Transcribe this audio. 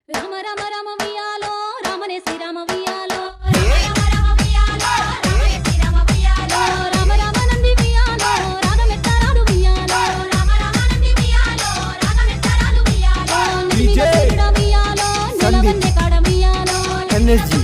రామ రామ రామ వియాలో రామనే శ్రీరామ వియాలో రామ రామ వియాలో రామనే శ్రీరామ వియాలో రామ రామ నంది వియాలో రాగమెత్తరాలు వియాలో రామ రామ నంది వియాలో రాగమెత్తరాలు వియాలో నిమిష వియాలో నిలవన్నే కాడ వియాలో ఎనర్జీ